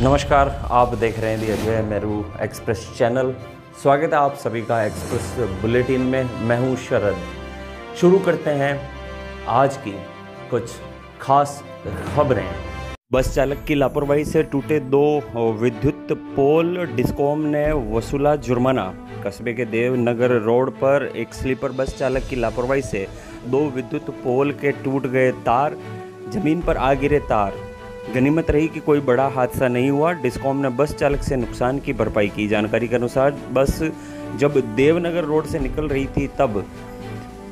नमस्कार, आप देख रहे हैं दी अजय मेरू एक्सप्रेस चैनल। स्वागत है आप सभी का एक्सप्रेस बुलेटिन में। मैं हूं शरद। शुरू करते हैं आज की कुछ खास खबरें। बस चालक की लापरवाही से टूटे 2 विद्युत पोल, डिस्कॉम ने वसूला जुर्माना। कस्बे के देवनगर रोड पर एक स्लीपर बस चालक की लापरवाही से 2 विद्युत पोल के टूट गए तार, जमीन पर आ गिरे तार। गनीमत रही कि कोई बड़ा हादसा नहीं हुआ। डिस्कॉम ने बस चालक से नुकसान की भरपाई की। जानकारी के अनुसार बस जब देवनगर रोड से निकल रही थी तब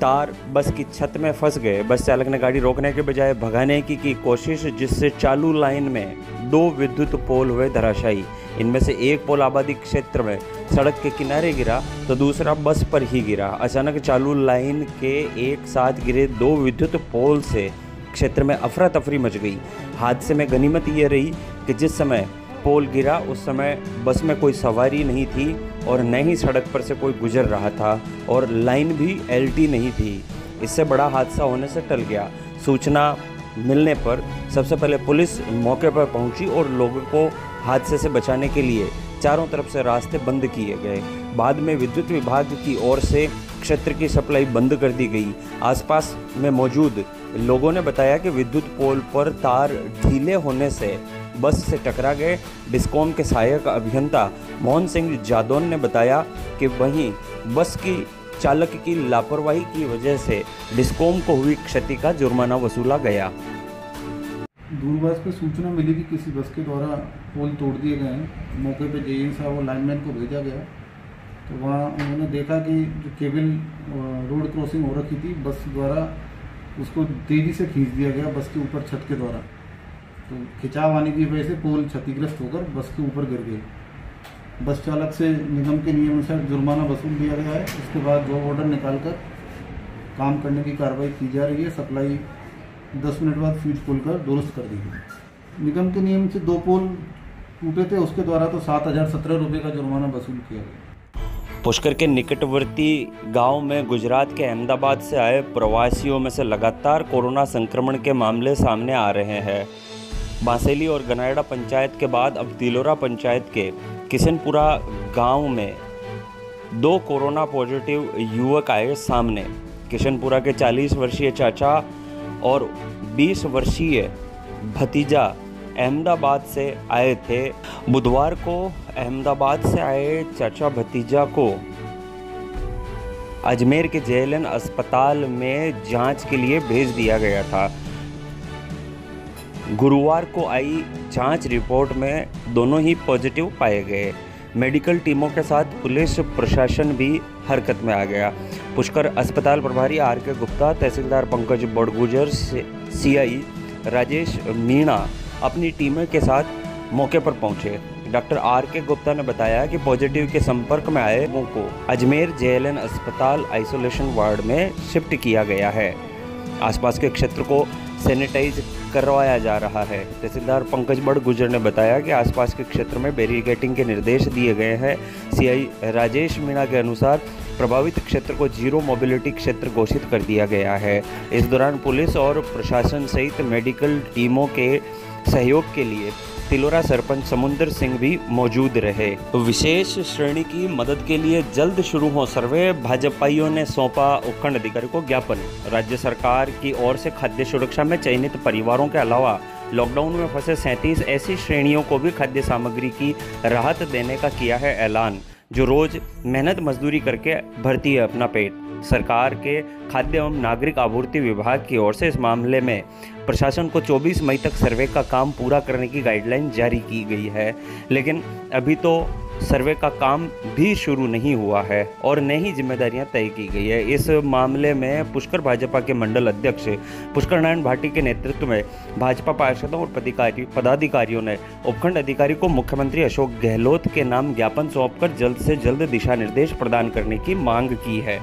तार बस की छत में फंस गए। बस चालक ने गाड़ी रोकने के बजाय भगाने की कोशिश, जिससे चालू लाइन में 2 विद्युत पोल हुए धराशायी। इनमें से एक पोल आबादी क्षेत्र में सड़क के किनारे गिरा तो दूसरा बस पर ही गिरा। अचानक चालू लाइन के एक साथ गिरे 2 विद्युत पोल से क्षेत्र में अफरा तफरी मच गई। हादसे में गनीमत ये रही कि जिस समय पोल गिरा उस समय बस में कोई सवारी नहीं थी और न ही सड़क पर से कोई गुजर रहा था और लाइन भी एलटी नहीं थी। इससे बड़ा हादसा होने से टल गया। सूचना मिलने पर सबसे पहले पुलिस मौके पर पहुंची और लोगों को हादसे से बचाने के लिए चारों तरफ से रास्ते बंद किए गए। बाद में विद्युत विभाग की ओर से क्षेत्र की सप्लाई बंद कर दी गई। आसपास में मौजूद लोगों ने बताया कि विद्युत पोल पर तार ढीले होने से बस से टकरा गए। डिस्कॉम के सहायक अभियंता मोहन सिंह जादौन ने बताया कि वहीं बस की चालक की लापरवाही की वजह से डिस्कॉम को हुई क्षति का जुर्माना वसूला गया। दूरभाष पर सूचना मिली कि किसी बस के द्वारा पोल तोड़ दिए गए हैं। मौके पर जेईएन साहब और लाइनमैन को भेजा गया तो वहाँ उन्होंने देखा कि जो केबल रोड क्रॉसिंग हो रखी थी बस द्वारा उसको तेज़ी से खींच दिया गया बस के ऊपर छत के द्वारा। तो खिंचाव आने की वजह से पोल क्षतिग्रस्त होकर बस के ऊपर गिर गए। बस चालक से निगम के नियमानुसार जुर्माना वसूल दिया गया है। उसके बाद जॉब ऑर्डर निकालकर काम करने की कार्रवाई की जा रही है। सप्लाई 10 मिनट बाद फ्यूज खोलकर दुरुस्त कर दी गई। निगम के नियम से 2 पोल टूटे थे, उसके द्वारा तो 7,017 रुपये का जुर्माना वसूल किया गया। पुष्कर के निकटवर्ती गांव में गुजरात के अहमदाबाद से आए प्रवासियों में से लगातार कोरोना संक्रमण के मामले सामने आ रहे हैं। बांसेली और गनायड़ा पंचायत के बाद अब तिलोरा पंचायत के किशनपुरा गांव में 2 कोरोना पॉजिटिव युवक आए सामने। किशनपुरा के 40 वर्षीय चाचा और 20 वर्षीय भतीजा अहमदाबाद से आए थे। बुधवार को अहमदाबाद से आए चाचा भतीजा को अजमेर के जेएलएन अस्पताल में जांच के लिए भेज दिया गया था। गुरुवार को आई जांच रिपोर्ट में दोनों ही पॉजिटिव पाए गए। मेडिकल टीमों के साथ पुलिस प्रशासन भी हरकत में आ गया। पुष्कर अस्पताल प्रभारी आर.के. गुप्ता, तहसीलदार पंकज बड़गुजर, सीआई राजेश मीणा अपनी टीमों के साथ मौके पर पहुंचे। Doctor R K. गुप्ता ने बताया कि पॉजिटिव के संपर्क में आए लोगों को अजमेर जेएलएन अस्पताल आइसोलेशन वार्ड में शिफ्ट किया गया है। आसपास के क्षेत्र को सैनिटाइज करवाया जा रहा है। तहसीलदार पंकज बड़गुजर ने बताया कि आसपास के क्षेत्र में बैरिकेडिंग के निर्देश दिए गए हैं। सीआई राजेश मीणा के अनुसार प्रभावित क्षेत्र को जीरो मोबिलिटी क्षेत्र घोषित कर दिया गया है। इस दौरान पुलिस और प्रशासन सहित मेडिकल टीमों के सहयोग के लिए तिलोरा सरपंच समुंदर सिंह भी मौजूद रहे। विशेष श्रेणी की मदद के लिए जल्द शुरू हो सर्वे, भाजपाइयों ने सौंपा उपखंड अधिकारी को ज्ञापन। राज्य सरकार की ओर से खाद्य सुरक्षा में चयनित परिवारों के अलावा लॉकडाउन में फंसे 37 ऐसी श्रेणियों को भी खाद्य सामग्री की राहत देने का किया है ऐलान, जो रोज मेहनत मजदूरी करके भरती है अपना पेट। सरकार के खाद्य एवं नागरिक आपूर्ति विभाग की ओर से इस मामले में प्रशासन को 24 मई तक सर्वे का काम पूरा करने की गाइडलाइन जारी की गई है, लेकिन अभी तो सर्वे का काम भी शुरू नहीं हुआ है और न ही जिम्मेदारियां तय की गई है। इस मामले में पुष्कर भाजपा के मंडल अध्यक्ष पुष्कर नारायण भाटी के नेतृत्व में भाजपा पार्षदों और पदाधिकारियों ने उपखंड अधिकारी को मुख्यमंत्री अशोक गहलोत के नाम ज्ञापन सौंपकर जल्द से जल्द दिशा निर्देश प्रदान करने की मांग की है।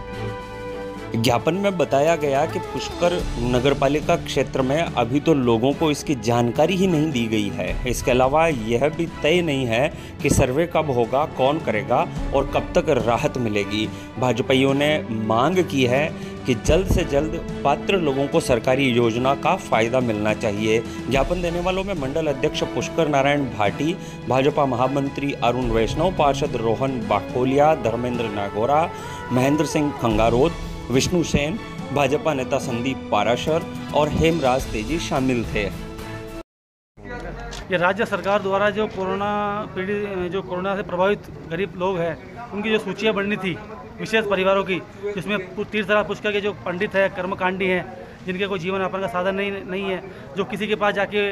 ज्ञापन में बताया गया कि पुष्कर नगरपालिका क्षेत्र में अभी तो लोगों को इसकी जानकारी ही नहीं दी गई है। इसके अलावा यह भी तय नहीं है कि सर्वे कब होगा, कौन करेगा और कब तक राहत मिलेगी। भाजपाइयों ने मांग की है कि जल्द से जल्द पात्र लोगों को सरकारी योजना का फायदा मिलना चाहिए। ज्ञापन देने वालों में मंडल अध्यक्ष पुष्कर नारायण भाटी, भाजपा महामंत्री अरुण वैष्णव, पार्षद रोहन बाकोलिया, धर्मेंद्र नागोरा, महेंद्र सिंह खंगारोत, विष्णु सेन, भाजपा नेता संदीप पाराशर और हेमराज तेजी शामिल थे। ये राज्य सरकार द्वारा जो कोरोना से प्रभावित गरीब लोग हैं उनकी जो सूचियाँ बननी थी विशेष परिवारों की, जिसमें तीर्थराज पुष्कर के जो पंडित हैं, कर्मकांडी हैं, जिनके कोई जीवन यापन का साधन नहीं है, जो किसी के पास जाके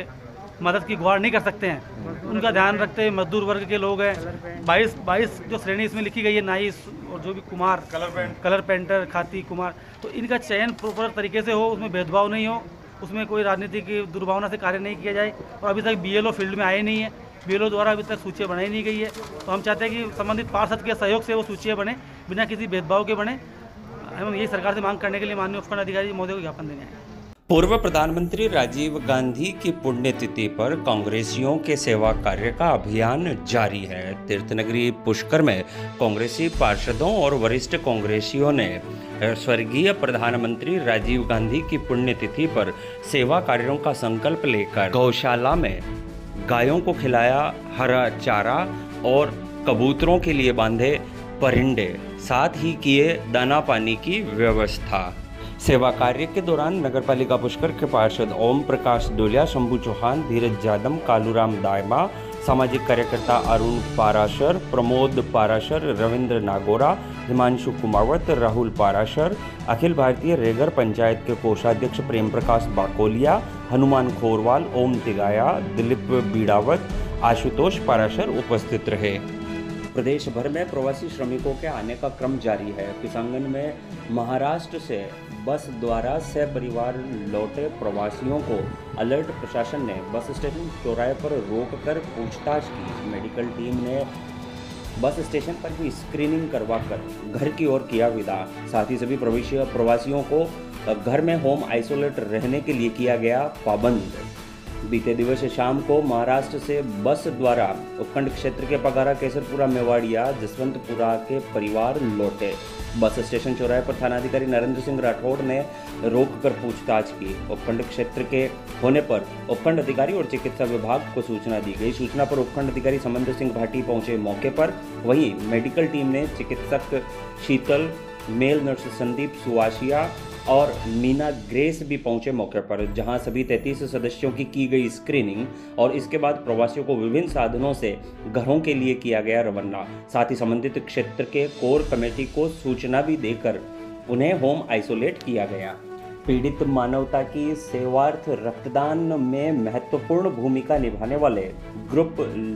मदद की गुहार नहीं कर सकते हैं, उनका ध्यान रखते हुए मजदूर वर्ग के लोग हैं। 22 जो श्रेणी इसमें लिखी गई है, नाई और जो भी कुमार, कलर पेंटर, खाती कुमार, तो इनका चयन प्रॉपर तरीके से हो, उसमें भेदभाव नहीं हो, उसमें कोई राजनीतिक दुर्भावना से कार्य नहीं किया जाए। और अभी तक BLO फील्ड में आए नहीं है, BLO द्वारा अभी तक सूचियाँ बनाई नहीं गई है। तो हम चाहते हैं कि संबंधित पार्षद के सहयोग से वो सूचियाँ बने, बिना किसी भेदभाव के बने। हम यही सरकार से मांग करने के लिए माननीय उपखंड अधिकारी महोदय को ज्ञापन देने आए। पूर्व प्रधानमंत्री राजीव गांधी की पुण्यतिथि पर कांग्रेसियों के सेवा कार्य का अभियान जारी है। तीर्थनगरी पुष्कर में कांग्रेसी पार्षदों और वरिष्ठ कांग्रेसियों ने स्वर्गीय प्रधानमंत्री राजीव गांधी की पुण्यतिथि पर सेवा कार्यों का संकल्प लेकर गौशाला में गायों को खिलाया हरा चारा और कबूतरों के लिए बांधे परिंदे, साथ ही किए दाना पानी की व्यवस्था। सेवा कार्य के दौरान नगरपालिका पुष्कर के पार्षद ओम प्रकाश डोलिया, शंभू चौहान, धीरज जादम, कालूराम दायमा, सामाजिक कार्यकर्ता अरुण पाराशर, प्रमोद पाराशर, रविंद्र नागोरा, हिमांशु कुमावत, राहुल पाराशर, अखिल भारतीय रेगर पंचायत के कोषाध्यक्ष प्रेम प्रकाश बाकोलिया, हनुमान खोरवाल, ओम तिगाया, दिलीप बीड़ावत, आशुतोष पाराशर उपस्थित रहे। प्रदेश भर में प्रवासी श्रमिकों के आने का क्रम जारी है। किसानगंज में महाराष्ट्र से बस द्वारा सपरिवार लौटे प्रवासियों को अलर्ट प्रशासन ने बस स्टेशन चौराहे पर रोककर पूछताछ की। मेडिकल टीम ने बस स्टेशन पर भी स्क्रीनिंग करवाकर घर की ओर किया विदा। साथ ही सभी प्रवासियों को घर में होम आइसोलेट रहने के लिए किया गया पाबंद। बीते दिवस शाम को महाराष्ट्र से बस द्वारा उपखंड क्षेत्र के पगारा, केसरपुरा, मेवाड़िया, जसवंतपुरा के परिवार लौटे। बस स्टेशन चौराहे पर थानाधिकारी नरेंद्र सिंह राठौड़ ने रोककर पूछताछ की। उपखंड क्षेत्र के होने पर उपखंड अधिकारी और चिकित्सा विभाग को सूचना दी गई। सूचना पर उपखंड अधिकारी समंदर सिंह भाटी पहुंचे मौके पर। वहीं मेडिकल टीम ने चिकित्सक शीतल, मेल नर्स संदीप सुवासिया और मीना ग्रेस भी पहुंचे मौके पर, जहां सभी 33 सदस्यों की गई स्क्रीनिंग और इसके बाद प्रवासियों को विभिन्न साधनों से घरों के लिए किया गया रवाना। साथ ही संबंधित क्षेत्र के कोर कमेटी को सूचना भी देकर उन्हें होम आइसोलेट किया गया। पीड़ित मानवता की सेवार्थ रक्तदान में महत्वपूर्ण भूमिका निभाने वाले ग्रुप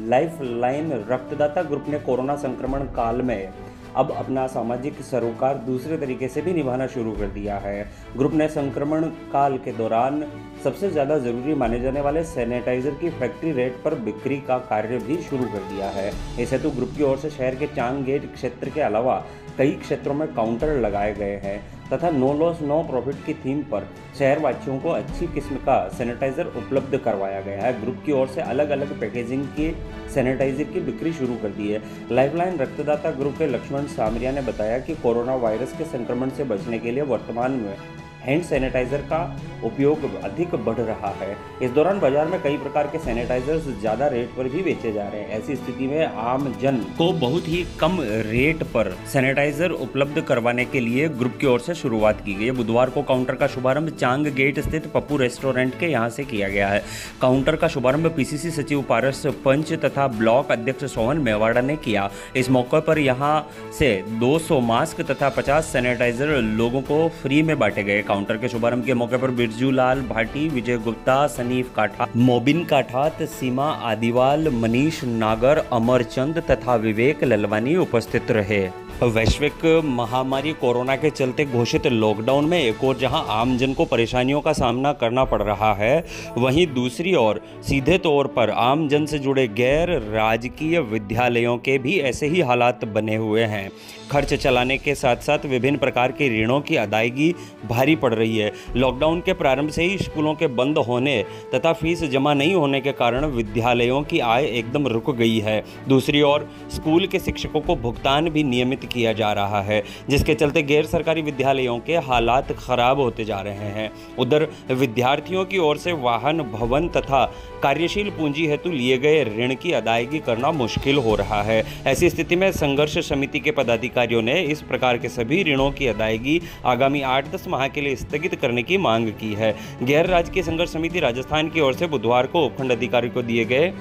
लाइफ लाइन रक्तदाता ग्रुप ने कोरोना संक्रमण काल में अब अपना सामाजिक सरोकार दूसरे तरीके से भी निभाना शुरू कर दिया है। ग्रुप ने संक्रमण काल के दौरान सबसे ज़्यादा ज़रूरी माने जाने वाले सैनिटाइजर की फैक्ट्री रेट पर बिक्री का कार्य भी शुरू कर दिया है। इस हेतु ग्रुप की ओर से शहर के चांग गेट क्षेत्र के अलावा कई क्षेत्रों में काउंटर लगाए गए हैं तथा नो लॉस नो प्रॉफिट की थीम पर शहरवासियों को अच्छी किस्म का सैनिटाइजर उपलब्ध करवाया गया है। ग्रुप की ओर से अलग अलग पैकेजिंग की सैनिटाइजर की बिक्री शुरू कर दी है। लाइफलाइन रक्तदाता ग्रुप के लक्ष्मण सामरिया ने बताया कि कोरोना वायरस के संक्रमण से बचने के लिए वर्तमान में हैंड सैनिटाइजर का उपयोग अधिक बढ़ रहा है। इस दौरान बाजार में कई प्रकार के सैनिटाइजर्स ज़्यादा रेट पर भी बेचे जा रहे हैं। ऐसी स्थिति में आम जन को बहुत ही कम रेट पर सैनिटाइजर उपलब्ध करवाने के लिए ग्रुप की ओर से शुरुआत की गई है। बुधवार को काउंटर का शुभारंभ चांग गेट स्थित पप्पू रेस्टोरेंट के यहाँ से किया गया है। काउंटर का शुभारंभ PCC सचिव पारस पंच तथा ब्लॉक अध्यक्ष सोहन मेवाड़ा ने किया। इस मौके पर यहाँ से 200 मास्क तथा 50 सैनिटाइजर लोगों को फ्री में बांटे गए। काउंटर के शुभारंभ के मौके पर बिरजू लाल भाटी, विजय गुप्ता, सनीफ काठा, मोबिन काठात, सीमा आदिवाल, मनीष नागर, अमरचंद तथा विवेक ललवानी उपस्थित रहे। वैश्विक महामारी कोरोना के चलते घोषित लॉकडाउन में एक और जहां आमजन को परेशानियों का सामना करना पड़ रहा है, वहीं दूसरी ओर सीधे तौर पर आमजन से जुड़े गैर राजकीय विद्यालयों के भी ऐसे ही हालात बने हुए हैं। खर्च चलाने के साथ साथ विभिन्न प्रकार के ऋणों की अदायगी भारी पड़ रही है। लॉकडाउन के प्रारंभ से ही स्कूलों के बंद होने तथा फीस जमा नहीं होने के कारण विद्यालयों की आय एकदम रुक गई है। दूसरी ओर स्कूल के शिक्षकों को भुगतान भी नियमित किया जा रहा है, जिसके चलते गैर सरकारी विद्यालयों के हालात खराब होते जा रहे हैं। उधर विद्यार्थियों की ओर से वाहन, भवन तथा कार्यशील पूंजी हेतु लिए गए ऋण की अदायगी करना मुश्किल हो रहा है। ऐसी स्थिति में संघर्ष समिति के पदाधिकारियों ने इस प्रकार के सभी ऋणों की अदायगी आगामी 8-10 माह के लिए स्थगित करने की मांग की है। गैर राजकीय संघर्ष समिति राजस्थान की ओर से बुधवार को उपखंड अधिकारी को दिए गए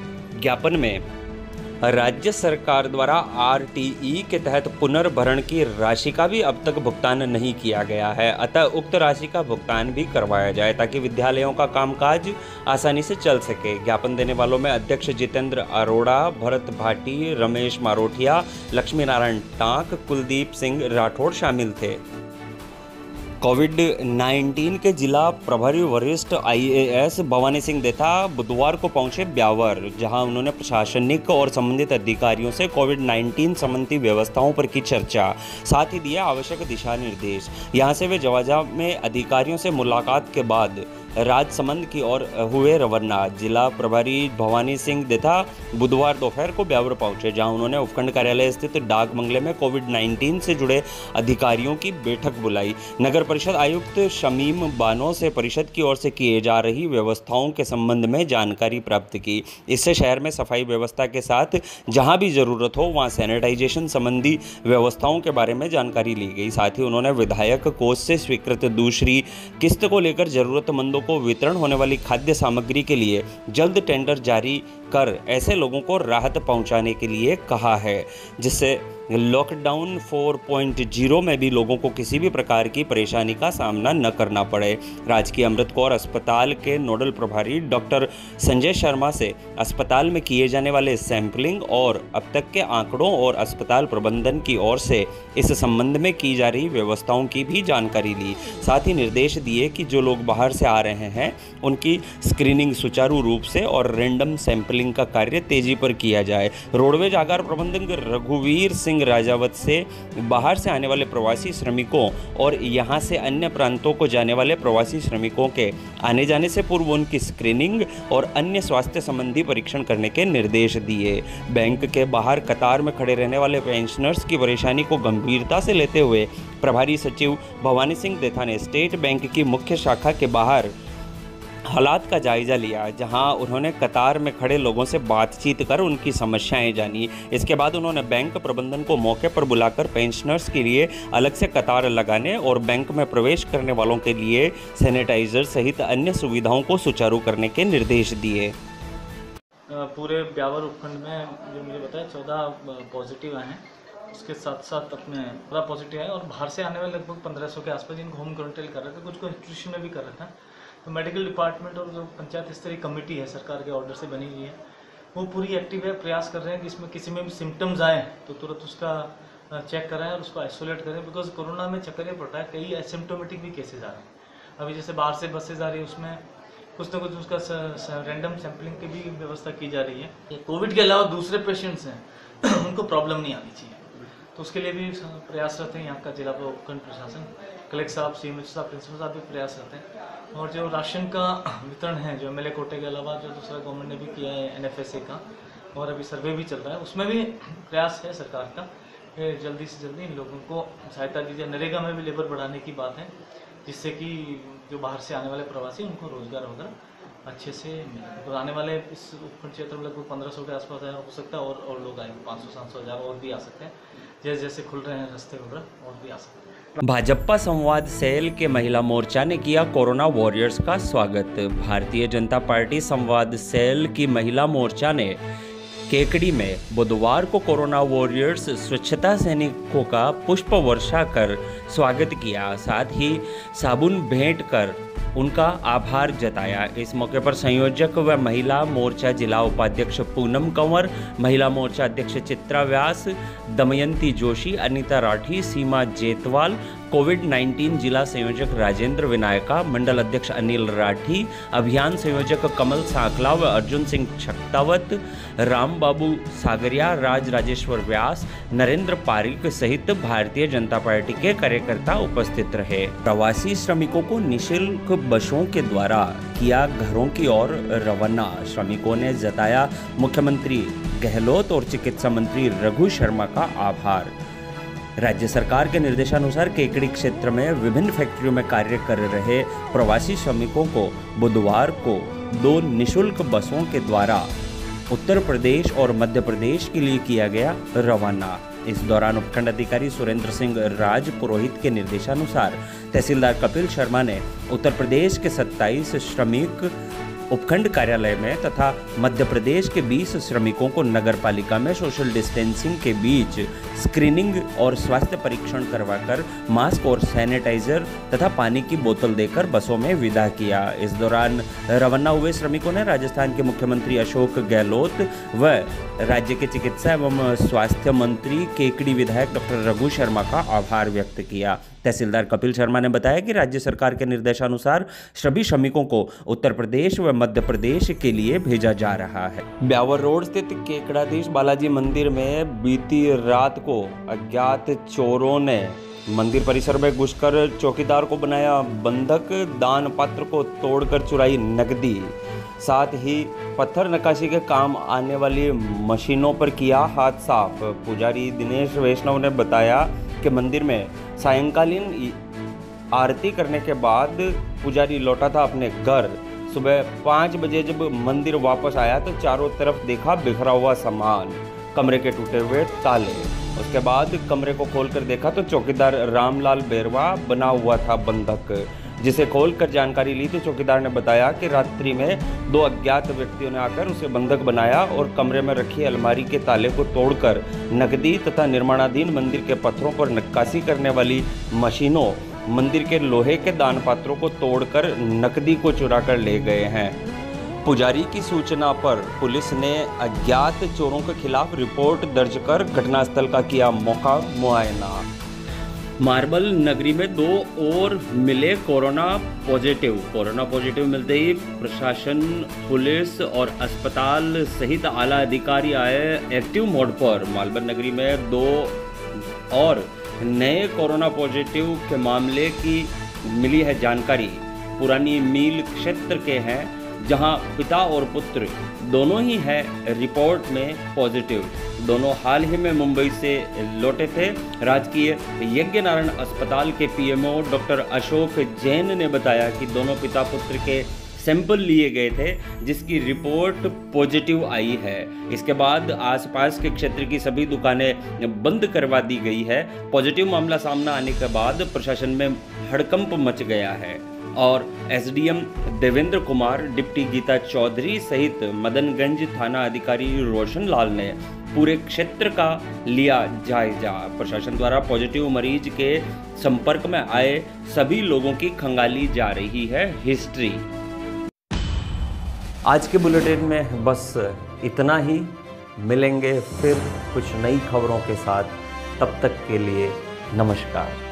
ज्ञापन में राज्य सरकार द्वारा आरटीई के तहत पुनर्भरण की राशि का भी अब तक भुगतान नहीं किया गया है, अतः उक्त राशि का भुगतान भी करवाया जाए ताकि विद्यालयों का कामकाज आसानी से चल सके। ज्ञापन देने वालों में अध्यक्ष जितेंद्र अरोड़ा, भरत भाटी, रमेश मारोठिया, लक्ष्मी नारायण टांक, कुलदीप सिंह राठौड़ शामिल थे। कोविड-19 के जिला प्रभारी वरिष्ठ IAS भवानी सिंह देथा बुधवार को पहुंचे ब्यावर, जहां उन्होंने प्रशासनिक और संबंधित अधिकारियों से कोविड-19 संबंधी व्यवस्थाओं पर की चर्चा, साथ ही दिया आवश्यक दिशा निर्देश। यहां से वे जवाजा में अधिकारियों से मुलाकात के बाद राजसमंद की ओर हुए रवाना। जिला प्रभारी भवानी सिंह देथा बुधवार दोपहर को ब्यावर पहुंचे, जहां उन्होंने उपखंड कार्यालय स्थित डाक बंगले में कोविड-19 से जुड़े अधिकारियों की बैठक बुलाई। नगर परिषद आयुक्त शमीम बानो से परिषद की ओर से किए जा रही व्यवस्थाओं के संबंध में जानकारी प्राप्त की। इससे शहर में सफाई व्यवस्था के साथ जहां भी जरूरत हो वहां सैनिटाइजेशन संबंधी व्यवस्थाओं के बारे में जानकारी ली गई। साथ ही उन्होंने विधायक कोष से स्वीकृत दूसरी किस्त को लेकर जरूरतमंदों को वितरण होने वाली खाद्य सामग्री के लिए जल्द टेंडर जारी कर ऐसे लोगों को राहत पहुंचाने के लिए कहा है, जिससे लॉकडाउन 4.0 में भी लोगों को किसी भी प्रकार की परेशानी का सामना न करना पड़े। राजकीय अमृत कौर अस्पताल के नोडल प्रभारी डॉक्टर संजय शर्मा से अस्पताल में किए जाने वाले सैंपलिंग और अब तक के आंकड़ों और अस्पताल प्रबंधन की ओर से इस संबंध में की जा रही व्यवस्थाओं की भी जानकारी ली। साथ ही निर्देश दिए कि जो लोग बाहर से आ रहे हैं उनकी स्क्रीनिंग सुचारू रूप से और रैंडम सैंपलिंग का कार्य तेजी पर किया जाए। रोडवेज आगार प्रबंधक रघुवीर सिंह राजावत से बाहर से आने वाले प्रवासी श्रमिकों और यहां से अन्य प्रांतों को जाने वाले प्रवासी श्रमिकों के आने जाने से पूर्व उनकी स्क्रीनिंग और अन्य स्वास्थ्य संबंधी परीक्षण करने के निर्देश दिए। बैंक के बाहर कतार में खड़े रहने वाले पेंशनर्स की परेशानी को गंभीरता से लेते हुए प्रभारी सचिव भवानी सिंह देथा ने स्टेट बैंक की मुख्य शाखा के बाहर हालात का जायजा लिया, जहां उन्होंने कतार में खड़े लोगों से बातचीत कर उनकी समस्याएं जानी। इसके बाद उन्होंने बैंक प्रबंधन को मौके पर बुलाकर पेंशनर्स के लिए अलग से कतार लगाने और बैंक में प्रवेश करने वालों के लिए सैनिटाइजर सहित अन्य सुविधाओं को सुचारू करने के निर्देश दिए। पूरे ब्यावर उपखंड में जो मुझे बताया 14 पॉजिटिव आए हैं, उसके साथ साथ अपने पूरा पॉजिटिव है और बाहर से आने वाले लगभग 1500 के आसपास जिनको होम क्वारंटाइन कर रहे थे, कुछ को इंस्टीट्यूशन में भी कर रहे थे। तो मेडिकल डिपार्टमेंट और जो पंचायत स्तरीय कमेटी है सरकार के ऑर्डर से बनी हुई है, वो पूरी एक्टिव है, प्रयास कर रहे हैं कि इसमें किसी में भी सिम्टम्स आए तो तुरंत उसका चेक कराएं और उसको आइसोलेट करें, बिकॉज कोरोना में चक्कर ये पड़ रहा है, कई एसिम्टोमेटिक भी केसेज आ रहे हैं। अभी जैसे बाहर से बसेज आ रही है उसमें कुछ ना कुछ उसका रैंडम सैम्पलिंग की भी व्यवस्था की जा रही है। कोविड के अलावा दूसरे पेशेंट्स हैं उनको प्रॉब्लम नहीं आनी चाहिए, तो उसके लिए भी प्रयासरत हैं यहाँ का जिला उपखंड प्रशासन, कलेक्टर साहब, CMH साहब, प्रिंसिपल साहब भी प्रयासरत हैं। और जो राशन का वितरण है, जो MLA कोटे के अलावा जो दूसरा गवर्नमेंट ने भी किया है NFSA का, और अभी सर्वे भी चल रहा है, उसमें भी प्रयास है सरकार का जल्दी से जल्दी इन लोगों को सहायता दी जाए। नरेगा में भी लेबर बढ़ाने की बात है, जिससे कि जो बाहर से आने वाले प्रवासी उनको रोजगार वगैरह अच्छे से मिले। तो आने वाले इस उपखंड क्षेत्र में लगभग 1500 के आसपास हो सकता है और लोग आएंगे, 500-700 हज़ार और भी आ सकते हैं, जैसे जैसे खुल रहे हैं रास्ते वगैरह और भी आ सकते हैं। भाजपा संवाद सेल के महिला मोर्चा ने किया कोरोना वॉरियर्स का स्वागत। भारतीय जनता पार्टी संवाद सेल की महिला मोर्चा ने केकड़ी में बुधवार को कोरोना वॉरियर्स स्वच्छता सैनिकों का पुष्प वर्षा कर स्वागत किया, साथ ही साबुन भेंट कर उनका आभार जताया। इस मौके पर संयोजक व महिला मोर्चा जिला उपाध्यक्ष पूनम कंवर, महिला मोर्चा अध्यक्ष चित्रा व्यास, दमयंती जोशी, अनीता राठी, सीमा जेतवाल, कोविड-19 जिला संयोजक राजेंद्र विनायका, मंडल अध्यक्ष अनिल राठी, अभियान संयोजक कमल सांकला व अर्जुन सिंह छक्तावत, राम बाबू सागरिया, राज राजेश्वर व्यास, नरेंद्र पारिक सहित भारतीय जनता पार्टी के कार्यकर्ता उपस्थित रहे। प्रवासी श्रमिकों को निःशुल्क बसों के द्वारा किया घरों की ओर रवाना। श्रमिकों ने जताया मुख्यमंत्री गहलोत और चिकित्सा मंत्री रघु शर्मा का आभार। राज्य सरकार के निर्देशानुसार केकड़ी क्षेत्र में विभिन्न फैक्ट्रियों में कार्य कर रहे प्रवासी श्रमिकों को बुधवार को 2 निःशुल्क बसों के द्वारा उत्तर प्रदेश और मध्य प्रदेश के लिए किया गया रवाना। इस दौरान उपखंड अधिकारी सुरेंद्र सिंह राज पुरोहित के निर्देशानुसार तहसीलदार कपिल शर्मा ने उत्तर प्रदेश के 27 श्रमिक उपखंड कार्यालय में तथा मध्य प्रदेश के 20 श्रमिकों को नगर पालिका में सोशल डिस्टेंसिंग के बीच स्क्रीनिंग और स्वास्थ्य परीक्षण करवाकर मास्क और सैनिटाइजर तथा पानी की बोतल देकर बसों में विदा किया। इस दौरान रवाना हुए श्रमिकों ने राजस्थान के मुख्यमंत्री अशोक गहलोत व राज्य के चिकित्सा एवं स्वास्थ्य मंत्री केकड़ी विधायक डॉक्टर रघु शर्मा का आभार व्यक्त किया। तहसीलदार कपिल शर्मा ने बताया कि राज्य सरकार के निर्देशानुसार सभी श्रमिकों को उत्तर प्रदेश व मध्य प्रदेश के लिए भेजा जा रहा है। ब्यावर रोड स्थित केकड़ाधीश बालाजी मंदिर में बीती रात को अज्ञात चोरों ने मंदिर परिसर में घुसकर चौकीदार को बनाया बंधक, दान पात्र को तोड़कर चुराई नकदी, साथ ही पत्थर नक्काशी के काम आने वाली मशीनों पर किया हाथ साफ। पुजारी दिनेश वैष्णव ने बताया कि मंदिर में सायंकालीन आरती करने के बाद पुजारी लौटा था अपने घर। सुबह 5 बजे जब मंदिर वापस आया तो चारों तरफ देखा बिखरा हुआ सामान, कमरे के टूटे हुए ताले। उसके बाद कमरे को खोलकर देखा तो चौकीदार रामलाल बेरवा बना हुआ था बंधक, जिसे खोलकर जानकारी ली तो चौकीदार ने बताया कि रात्रि में 2 अज्ञात व्यक्तियों ने आकर उसे बंधक बनाया और कमरे में रखी अलमारी के ताले को तोड़कर नकदी तथा निर्माणाधीन मंदिर के पत्थरों पर नक्काशी करने वाली मशीनों, मंदिर के लोहे के दान पात्रों को तोड़कर नकदी को चुरा कर ले गए हैं। पुजारी की सूचना पर पुलिस ने अज्ञात चोरों के खिलाफ रिपोर्ट दर्ज कर घटनास्थल का किया मौका मुआयना। मार्बल नगरी में 2 और मिले कोरोना पॉजिटिव मिलते ही प्रशासन, पुलिस और अस्पताल सहित आला अधिकारी आए एक्टिव मोड पर। मार्बल नगरी में 2 और नए कोरोना पॉजिटिव के मामले की मिली है जानकारी। पुरानी मील क्षेत्र के हैं, जहां पिता और पुत्र दोनों ही हैं रिपोर्ट में पॉजिटिव। दोनों हाल ही में मुंबई से लौटे थे। राजकीय यज्ञ नारायण अस्पताल के पीएमओ डॉक्टर अशोक जैन ने बताया कि दोनों पिता पुत्र के सैंपल लिए गए थे, जिसकी रिपोर्ट पॉजिटिव आई है। इसके बाद आसपास के क्षेत्र की सभी दुकानें बंद करवा दी गई है। पॉजिटिव मामला सामने आने के बाद प्रशासन में हड़कंप मच गया है और एसडीएम देवेंद्र कुमार, डिप्टी गीता चौधरी सहित मदनगंज थाना अधिकारी रोशन लाल ने पूरे क्षेत्र का लिया जायजा। प्रशासन द्वारा पॉजिटिव मरीज के संपर्क में आए सभी लोगों की खंगाली जा रही है हिस्ट्री। आज के बुलेटिन में बस इतना ही। मिलेंगे फिर कुछ नई खबरों के साथ, तब तक के लिए नमस्कार।